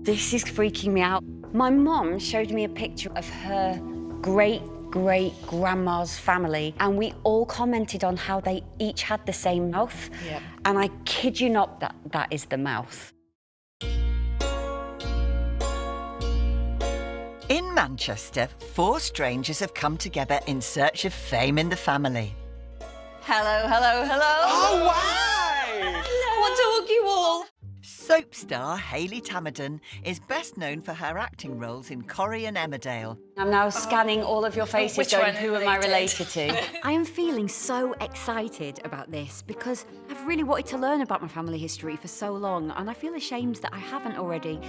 This is freaking me out. My mum showed me a picture of her great-great-grandma's family, and we all commented on how they each had the same mouth. Yep. And I kid you not, that is the mouth. In Manchester, 4 strangers have come together in search of fame in the family. Hello, hello, hello. Oh, wow! What talk you all? Soap star Hayley Tamaddon is best known for her acting roles in Corrie and Emmerdale. I'm now scanning all of your faces, Which going, one who am I related to? I am feeling so excited about this because I've really wanted to learn about my family history for so long, and I feel ashamed that I haven't already.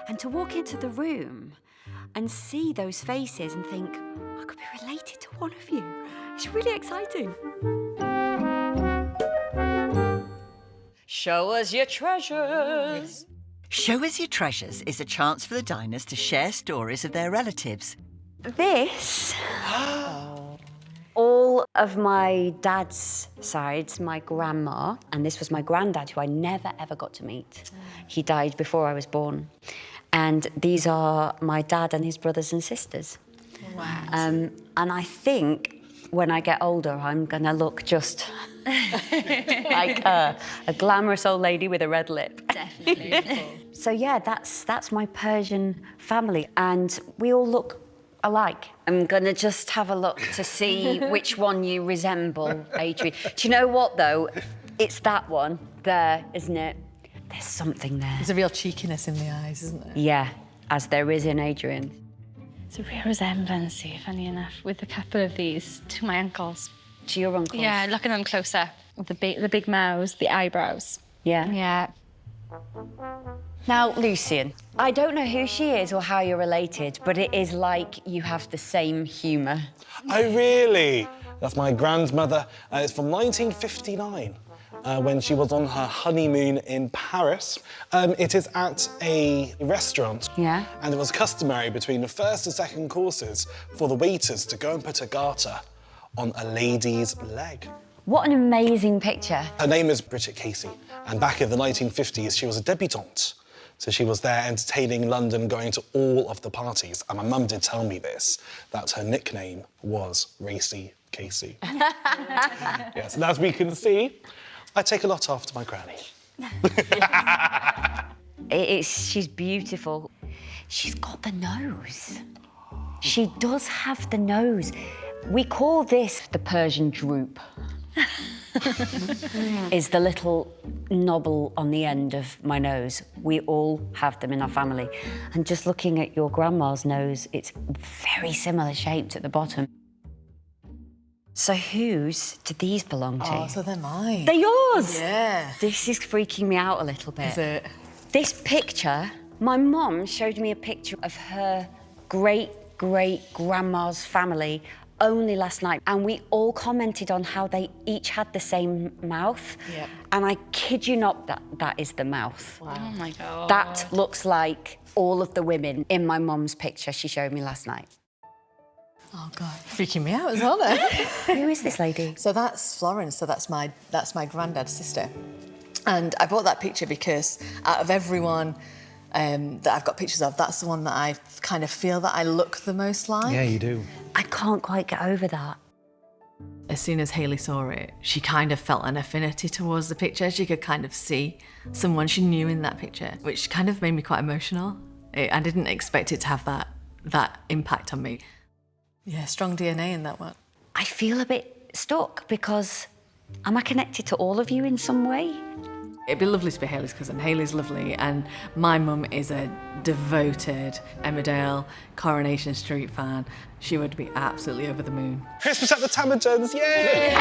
And to walk into the room and see those faces and think, I could be related to one of you. It's really exciting. Show us your treasures. Show Us Your Treasures is a chance for the diners to share stories of their relatives. This, all of my dad's sides, my grandma, and this was my granddad, who I never, ever got to meet. He died before I was born. And these are my dad and his brothers and sisters. Wow. And I think when I get older, I'm gonna look just like a glamorous old lady with a red lip. Definitely. So yeah, that's my Persian family, and we all look alike. I'm gonna just have a look to see which one you resemble, Adrian. Do you know what though? It's that one there, isn't it? There's something there. There's a real cheekiness in the eyes, isn't there? Yeah, as there is in Adrian. It's a real resemblance, funny enough, with a couple of these to my uncles. To your uncles? Yeah, looking at them closer. The big mouths, the eyebrows. Yeah. Yeah. Now, Lucian, I don't know who she is or how you're related, but it is like you have the same humour. Oh, really? That's my grandmother. It's from 1959, when she was on her honeymoon in Paris. It is at a restaurant. Yeah. And it was customary between the first and second courses for the waiters to go and put a garter on a lady's leg. What an amazing picture. Her name is Bridget Casey, and back in the 1950s, she was a debutante. So she was there entertaining London, going to all of the parties. And my mum did tell me this, that her nickname was Racy Casey. Yes, and as we can see, I take a lot after my granny. She's beautiful. She's got the nose. She does have the nose. We call this the Persian droop. Is the little knobble on the end of my nose. We all have them in our family. And just looking at your grandma's nose, it's very similar shaped at the bottom. So whose do these belong to? Oh, so they're mine. They're yours! Yeah. This is freaking me out a little bit. Is it? This picture, my mum showed me a picture of her great-great-grandma's family only last night, and we all commented on how they each had the same mouth. Yep. And I kid you not, that is the mouth. Wow. Oh my God. That looks like all of the women in my mum's picture she showed me last night. Oh God, freaking me out as well then. Who is this lady? So that's Florence, so that's my granddad's sister. And I bought that picture because out of everyone that I've got pictures of, that's the one that I kind of feel that I look the most like. Yeah, you do. I can't quite get over that. As soon as Hayley saw it, she kind of felt an affinity towards the picture. She could kind of see someone she knew in that picture, which kind of made me quite emotional. I didn't expect it to have that impact on me. Yeah, strong DNA in that one. I feel a bit stuck because am I connected to all of you in some way? It'd be lovely to be Hayley's cousin. Hayley's lovely, and my mum is a devoted Emmerdale, Coronation Street fan. She would be absolutely over the moon. Christmas at the Tamaddons, yay!